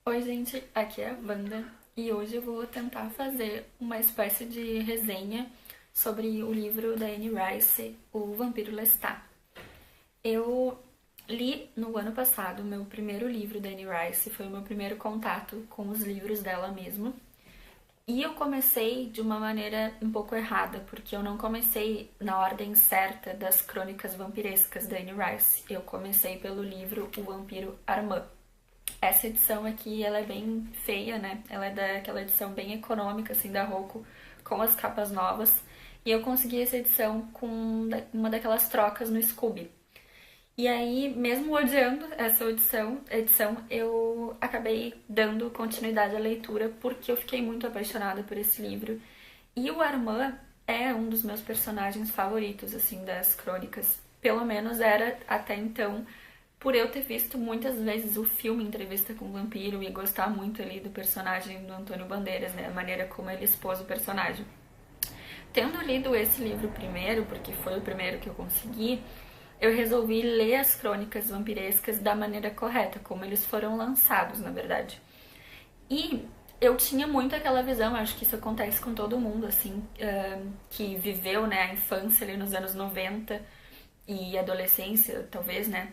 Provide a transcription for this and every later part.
Oi, gente, aqui é a Wanda e hoje eu vou tentar fazer uma espécie de resenha sobre o livro da Anne Rice, O Vampiro Lestat. Eu li no ano passado o meu primeiro livro da Anne Rice, foi o meu primeiro contato com os livros dela mesmo. E eu comecei de uma maneira um pouco errada, porque eu não comecei na ordem certa das crônicas vampirescas da Anne Rice. Eu comecei pelo livro O Vampiro Armand. Essa edição aqui, ela é bem feia, né? Ela é daquela edição bem econômica, assim, da Roku, com as capas novas. E eu consegui essa edição com uma daquelas trocas no Scooby. E aí, mesmo odiando essa edição, eu acabei dando continuidade à leitura porque eu fiquei muito apaixonada por esse livro. E o Armand é um dos meus personagens favoritos, assim, das crônicas. Pelo menos era até então, por eu ter visto muitas vezes o filme Entrevista com o Vampiro e gostar muito ali do personagem do Antônio Bandeiras, né? A maneira como ele expôs o personagem. Tendo lido esse livro primeiro, porque foi o primeiro que eu consegui, eu resolvi ler as crônicas vampirescas da maneira correta, como eles foram lançados, na verdade. E eu tinha muito aquela visão, acho que isso acontece com todo mundo, assim, que viveu, né, a infância ali nos anos 90 e adolescência, talvez, né?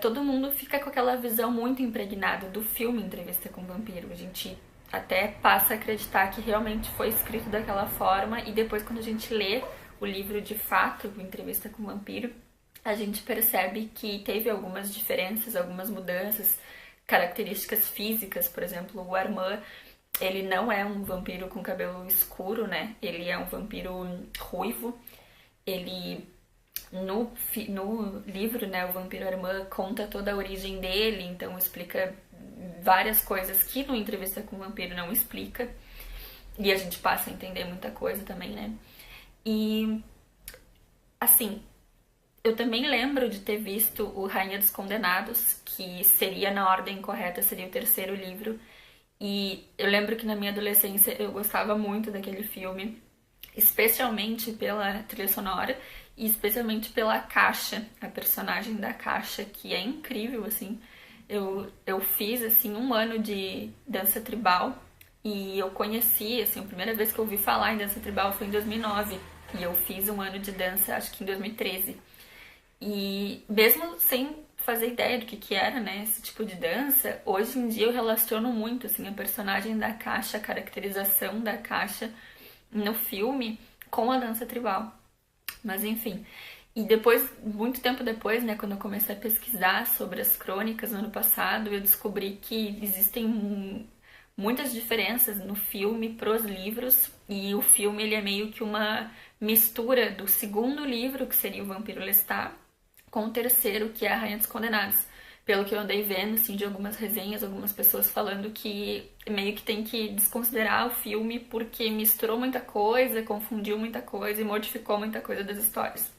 Todo mundo fica com aquela visão muito impregnada do filme Entrevista com o Vampiro. A gente até passa a acreditar que realmente foi escrito daquela forma e depois quando a gente lê o livro de fato, Entrevista com o Vampiro, a gente percebe que teve algumas diferenças, algumas mudanças, características físicas, por exemplo, o Armand, ele não é um vampiro com cabelo escuro, né? Ele é um vampiro ruivo. Ele no livro, né, o Vampiro Armand conta toda a origem dele, então explica várias coisas que no Entrevista com o Vampiro não explica. E a gente passa a entender muita coisa também, né? E, assim, eu também lembro de ter visto o Rainha dos Condenados, que seria na ordem correta, seria o terceiro livro. E eu lembro que na minha adolescência eu gostava muito daquele filme, especialmente pela trilha sonora e especialmente pela Caixa, a personagem da Caixa, que é incrível, assim. Eu fiz, assim, um ano de dança tribal e eu conheci, assim, a primeira vez que eu ouvi falar em dança tribal foi em 2009 e eu fiz um ano de dança, acho que em 2013. E mesmo sem fazer ideia do que era, né, esse tipo de dança, hoje em dia eu relaciono muito, assim, a personagem da Caixa, a caracterização da Caixa no filme com a dança tribal. Mas enfim, e depois, muito tempo depois, né, quando eu comecei a pesquisar sobre as crônicas no ano passado, eu descobri que existem muitas diferenças no filme pros livros, e o filme ele é meio que uma mistura do segundo livro, que seria o Vampiro Lestat, com o terceiro, que é a Rainha dos Condenados. Pelo que eu andei vendo, assim, de algumas resenhas, algumas pessoas falando que meio que tem que desconsiderar o filme porque misturou muita coisa, confundiu muita coisa e modificou muita coisa das histórias.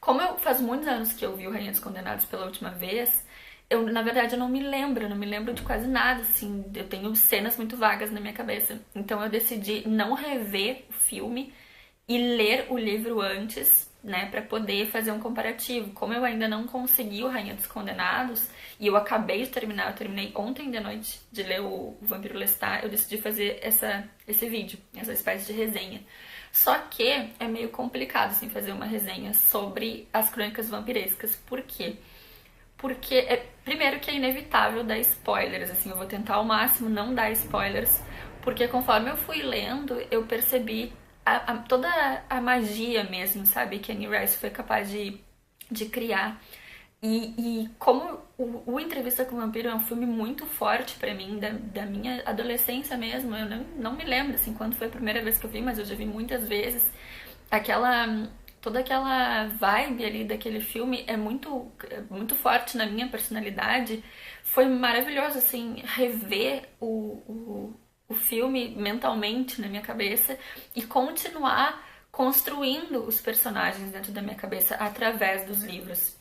Como faz muitos anos que eu vi o Rainha dos Condenados pela última vez, na verdade, eu não me lembro de quase nada, assim, eu tenho cenas muito vagas na minha cabeça. Então eu decidi não rever o filme e ler o livro antes, né, para poder fazer um comparativo. Como eu ainda não consegui o Rainha dos Condenados e eu acabei de terminar, eu terminei ontem de noite de ler o Vampiro Lestat, eu decidi fazer esse vídeo, essa espécie de resenha. Só que é meio complicado assim fazer uma resenha sobre as crônicas vampirescas. Por quê? Porque primeiro que é inevitável dar spoilers, assim, eu vou tentar ao máximo não dar spoilers, porque conforme eu fui lendo, eu percebi toda a magia mesmo, sabe, que a Anne Rice foi capaz de criar. E como o Entrevista com o Vampiro é um filme muito forte pra mim, da minha adolescência mesmo, eu não me lembro, assim, quando foi a primeira vez que eu vi, mas eu já vi muitas vezes. Toda aquela vibe ali daquele filme é muito forte na minha personalidade. Foi maravilhoso, assim, rever o filme mentalmente na minha cabeça e continuar construindo os personagens dentro da minha cabeça através dos livros.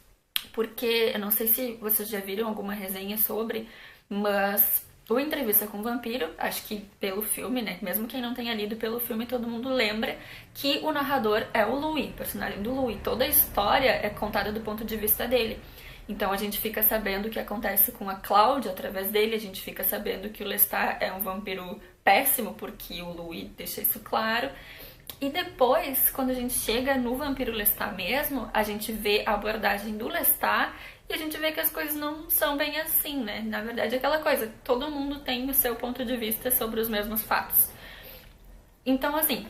Porque eu não sei se vocês já viram alguma resenha sobre, mas o Entrevista com o Vampiro, acho que pelo filme, né? Mesmo quem não tenha lido pelo filme, todo mundo lembra que o narrador é o Louis, o personagem do Louis. Toda a história é contada do ponto de vista dele. Então a gente fica sabendo o que acontece com a Cláudia através dele, a gente fica sabendo que o Lestat é um vampiro péssimo, porque o Louis deixa isso claro. E depois, quando a gente chega no Vampiro Lestat mesmo, a gente vê a abordagem do Lestat e a gente vê que as coisas não são bem assim, né? Na verdade é aquela coisa, todo mundo tem o seu ponto de vista sobre os mesmos fatos. Então, assim,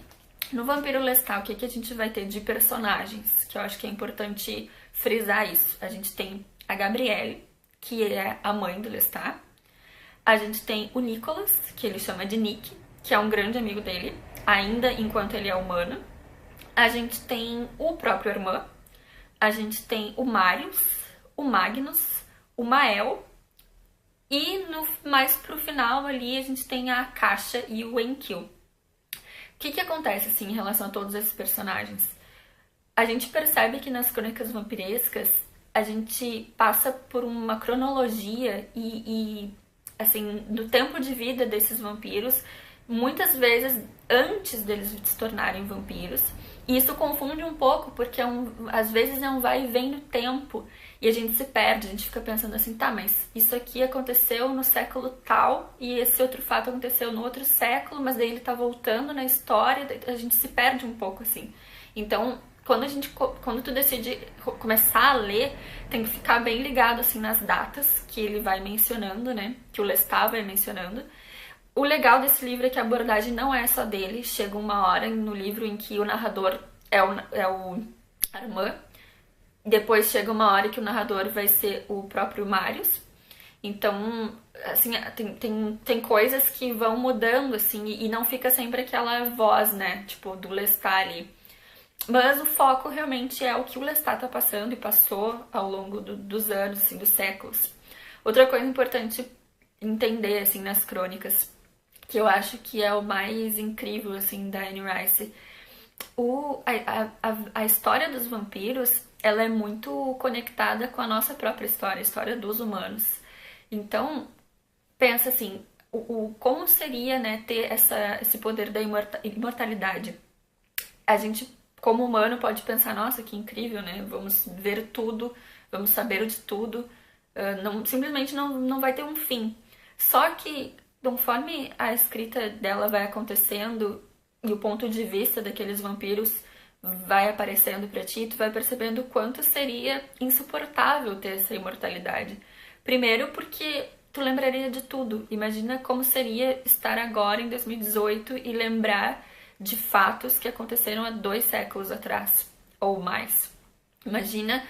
no Vampiro Lestat, o que a gente vai ter de personagens? Que eu acho que é importante frisar isso. A gente tem a Gabrielle, que é a mãe do Lestat. A gente tem o Nicholas, que ele chama de Nick, que é um grande amigo dele, ainda enquanto ele é humano. A gente tem o próprio irmão. A gente tem o Marius, o Magnus, o Mael. E mais pro final ali a gente tem a Akasha e o Enkil. O que acontece, assim, em relação a todos esses personagens? A gente percebe que nas crônicas vampirescas a gente passa por uma cronologia assim, do tempo de vida desses vampiros, muitas vezes antes deles se tornarem vampiros. E isso confunde um pouco, porque às vezes é um vai e vem no tempo. E a gente se perde, a gente fica pensando assim, tá, mas isso aqui aconteceu no século tal, e esse outro fato aconteceu no outro século, mas daí ele tá voltando na história, a gente se perde um pouco, assim. Então, quando tu decide começar a ler, tem que ficar bem ligado, assim, nas datas que ele vai mencionando, né, que o Lestat vai mencionando. O legal desse livro é que a abordagem não é só dele. Chega uma hora no livro em que o narrador é o Armand. Depois chega uma hora que o narrador vai ser o próprio Marius. Então, assim, tem coisas que vão mudando, assim, e não fica sempre aquela voz, né, tipo, do Lestat ali. Mas o foco realmente é o que o Lestat tá passando e passou ao longo dos anos, assim, dos séculos. Outra coisa importante entender, assim, nas crônicas, que eu acho que é o mais incrível, assim, da Anne Rice. A história dos vampiros, ela é muito conectada com a nossa própria história, a história dos humanos. Então, pensa assim, como seria, né, ter esse poder da imortalidade? A gente, como humano, pode pensar, nossa, que incrível, né? Vamos ver tudo, vamos saber de tudo. Simplesmente não vai ter um fim. Só que, conforme a escrita dela vai acontecendo e o ponto de vista daqueles vampiros vai aparecendo pra ti, tu vai percebendo o quanto seria insuportável ter essa imortalidade. Primeiro porque tu lembraria de tudo. Imagina como seria estar agora em 2018 e lembrar de fatos que aconteceram há 2 séculos atrás, ou mais. Imagina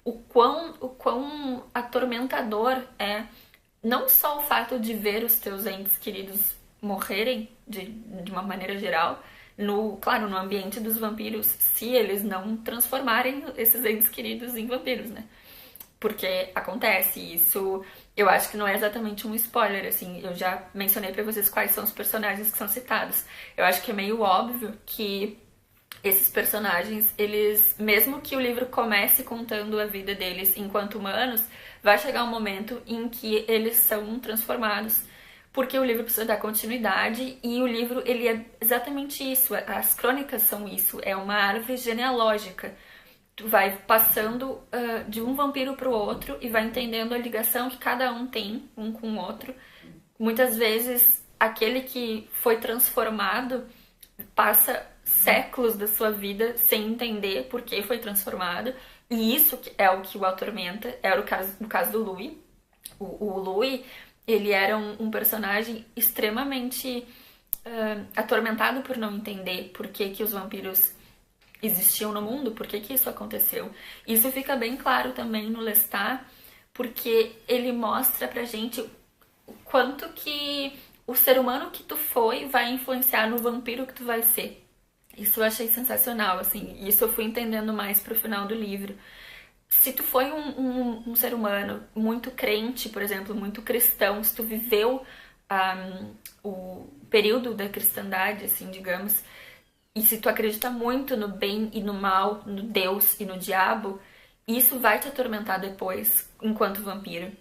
o quão atormentador é não só o fato de ver os teus entes queridos morrerem de uma maneira geral, claro, no ambiente dos vampiros, se eles não transformarem esses entes queridos em vampiros, né? Porque acontece isso, eu acho que não é exatamente um spoiler, assim, eu já mencionei pra vocês quais são os personagens que são citados. Eu acho que é meio óbvio que esses personagens, eles, mesmo que o livro comece contando a vida deles enquanto humanos, vai chegar um momento em que eles são transformados, porque o livro precisa dar continuidade e o livro, ele é exatamente isso, as crônicas são isso, é uma árvore genealógica. Tu vai passando de um vampiro pro outro e vai entendendo a ligação que cada um tem um com o outro. Muitas vezes, aquele que foi transformado passa séculos da sua vida sem entender por que foi transformado. E isso é o que o atormenta. Era o caso do Louis. O Louis, ele era um personagem extremamente atormentado por não entender por que os vampiros existiam no mundo, por que isso aconteceu. Isso fica bem claro também no Lestat, porque ele mostra pra gente o quanto que o ser humano que tu foi vai influenciar no vampiro que tu vai ser. Isso eu achei sensacional, assim, isso eu fui entendendo mais pro final do livro. Se tu foi um ser humano muito crente, por exemplo, muito cristão, se tu viveu o período da cristandade, assim, digamos, e se tu acredita muito no bem e no mal, no Deus e no diabo, isso vai te atormentar depois, enquanto vampiro.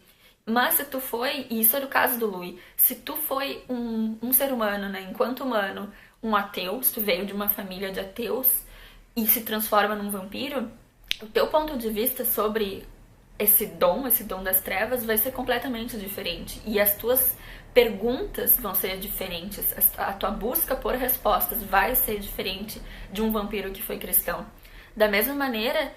Mas se tu foi, e isso é o caso do Louis, se tu foi um ser humano, né, enquanto humano, um ateu, se tu veio de uma família de ateus e se transforma num vampiro, o teu ponto de vista sobre esse dom das trevas vai ser completamente diferente. E as tuas perguntas vão ser diferentes. A tua busca por respostas vai ser diferente de um vampiro que foi cristão. Da mesma maneira,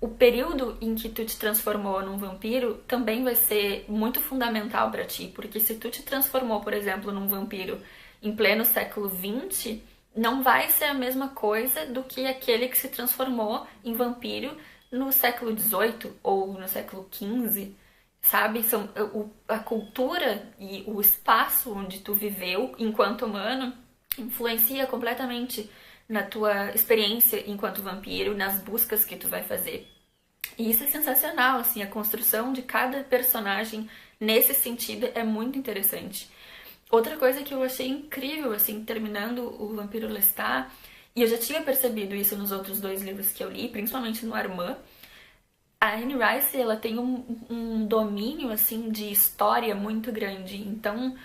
o período em que tu te transformou num vampiro também vai ser muito fundamental para ti, porque se tu te transformou, por exemplo, num vampiro em pleno século XX, não vai ser a mesma coisa do que aquele que se transformou em vampiro no século XVIII ou no século XV, sabe? A cultura e o espaço onde tu viveu enquanto humano influencia completamente na tua experiência enquanto vampiro, nas buscas que tu vai fazer. E isso é sensacional, assim, a construção de cada personagem nesse sentido é muito interessante. Outra coisa que eu achei incrível, assim, terminando o Vampiro Lestat, e eu já tinha percebido isso nos outros 2 livros que eu li, principalmente no Armand, a Anne Rice, ela tem um domínio, assim, de história muito grande. Então,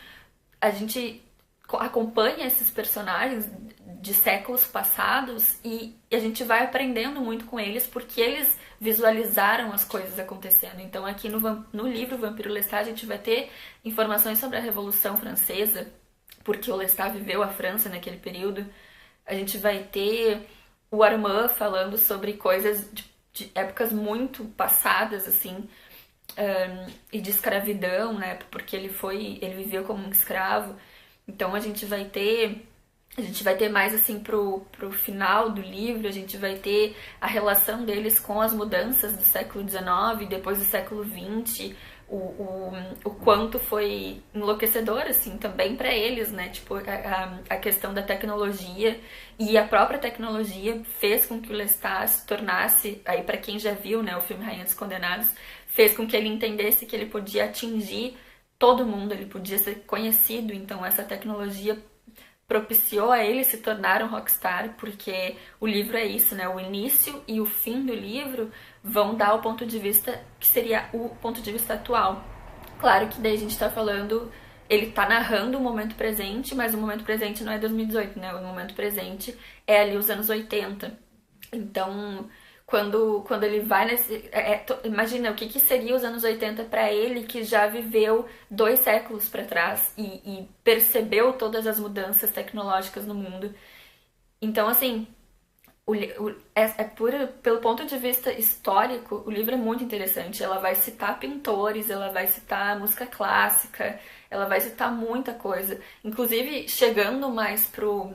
a gente acompanha esses personagens de séculos passados e a gente vai aprendendo muito com eles porque eles visualizaram as coisas acontecendo. Então aqui no livro Vampiro Lestat a gente vai ter informações sobre a Revolução Francesa, porque o Lestat viveu a França naquele período. A gente vai ter o Armand falando sobre coisas de épocas muito passadas, assim, e de escravidão, né, porque ele viveu como um escravo. Então a gente vai ter mais assim pro final do livro, a gente vai ter a relação deles com as mudanças do século XIX, depois do século XX, o quanto foi enlouquecedor, assim, também para eles, né? Tipo, a questão da tecnologia e a própria tecnologia fez com que o Lestat se tornasse, aí para quem já viu, né, o filme Rainha dos Condenados, fez com que ele entendesse que ele podia atingir todo mundo, ele podia ser conhecido, então essa tecnologia propiciou a ele se tornar um rockstar, porque o livro é isso, né? O início e o fim do livro vão dar o ponto de vista que seria o ponto de vista atual. Claro que daí a gente tá falando, ele tá narrando o momento presente, mas o momento presente não é 2018, né? O momento presente é ali os anos 80. Então, quando ele vai nesse... imagina o que seria os anos 80 para ele, que já viveu 2 séculos para trás e percebeu todas as mudanças tecnológicas no mundo. Então, assim, pelo ponto de vista histórico, o livro é muito interessante. Ela vai citar pintores, ela vai citar música clássica, ela vai citar muita coisa. Inclusive, chegando mais pro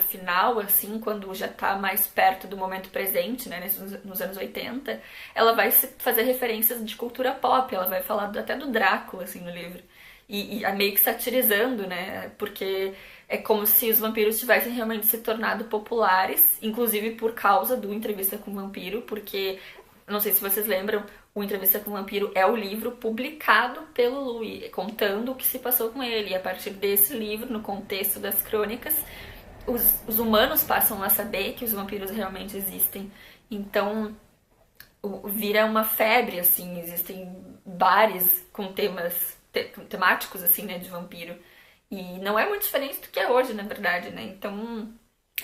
final, assim, quando já tá mais perto do momento presente, né, nos anos 80, ela vai fazer referências de cultura pop, ela vai falar até do Drácula, assim, no livro. E meio que satirizando, né, porque é como se os vampiros tivessem realmente se tornado populares, inclusive por causa do Entrevista com o Vampiro, porque, não sei se vocês lembram, o Entrevista com o Vampiro é o livro publicado pelo Louis, contando o que se passou com ele. E a partir desse livro, no contexto das crônicas, os humanos passam a saber que os vampiros realmente existem. Então, vira uma febre, assim, existem bares com temáticos, assim, né, de vampiro. E não é muito diferente do que é hoje, na verdade, né? Então,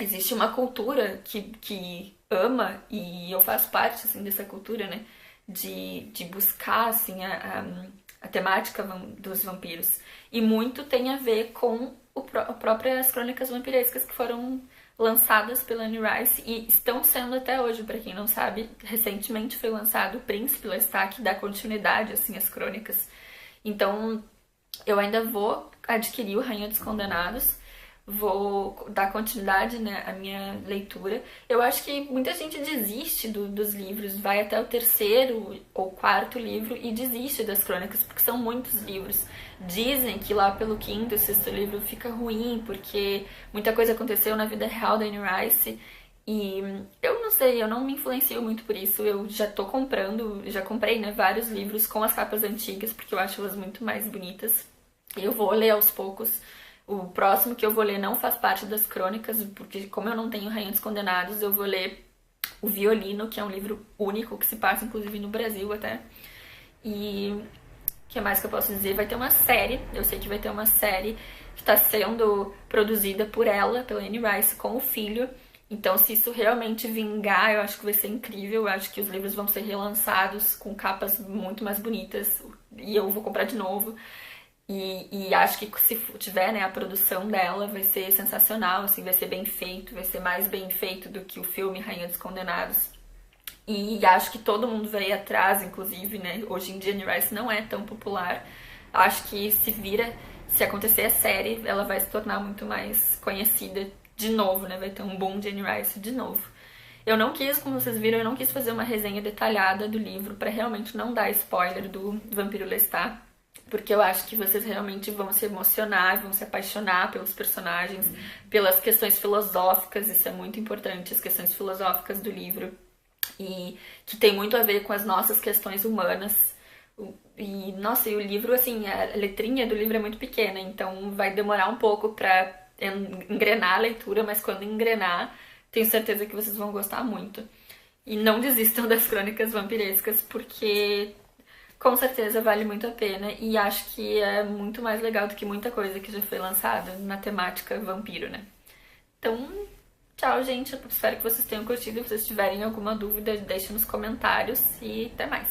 existe uma cultura que ama, e eu faço parte, assim, dessa cultura, né? De buscar, assim, a temática dos vampiros. E muito tem a ver com as próprias crônicas vampirescas que foram lançadas pela Anne Rice e estão sendo até hoje, para quem não sabe. Recentemente foi lançado o Príncipe Lestat, que dá continuidade, assim, às crônicas. Então, eu ainda vou adquirir o Rainha dos Condenados, vou dar continuidade, né, à minha leitura. Eu acho que muita gente desiste dos livros, vai até o 3º ou 4º livro e desiste das crônicas, porque são muitos livros. Dizem que lá pelo 5º, 6º livro fica ruim, porque muita coisa aconteceu na vida real da Anne Rice. E eu não sei, eu não me influencio muito por isso. Eu já tô comprando, já comprei, né, vários livros com as capas antigas, porque eu acho elas muito mais bonitas. Eu vou ler aos poucos. O próximo que eu vou ler não faz parte das crônicas, porque como eu não tenho Rainha dos Condenados, eu vou ler O Violino, que é um livro único, que se passa inclusive no Brasil até. E o que mais que eu posso dizer? Vai ter uma série, eu sei que vai ter uma série que está sendo produzida por ela, pela Anne Rice, com o filho. Então, se isso realmente vingar, eu acho que vai ser incrível. Eu acho que os livros vão ser relançados com capas muito mais bonitas e eu vou comprar de novo. E acho que se tiver, né, a produção dela vai ser sensacional, assim, vai ser bem feito, vai ser mais bem feito do que o filme Rainha dos Condenados. E acho que todo mundo vai ir atrás, inclusive, né? Hoje em dia Anne Rice não é tão popular. Acho que se acontecer a série, ela vai se tornar muito mais conhecida de novo, né? Vai ter um boom de Anne Rice de novo. Eu não quis, como vocês viram, eu não quis fazer uma resenha detalhada do livro pra realmente não dar spoiler do Vampiro Lestat, porque eu acho que vocês realmente vão se emocionar, vão se apaixonar pelos personagens, pelas questões filosóficas, isso é muito importante, as questões filosóficas do livro, e que tem muito a ver com as nossas questões humanas. E, nossa, e o livro, assim, a letrinha do livro é muito pequena, então vai demorar um pouco pra engrenar a leitura, mas quando engrenar, tenho certeza que vocês vão gostar muito. E não desistam das crônicas vampirescas, porque com certeza vale muito a pena e acho que é muito mais legal do que muita coisa que já foi lançada na temática vampiro, né? Então, tchau, gente. Eu espero que vocês tenham curtido. Se vocês tiverem alguma dúvida, deixem nos comentários e até mais.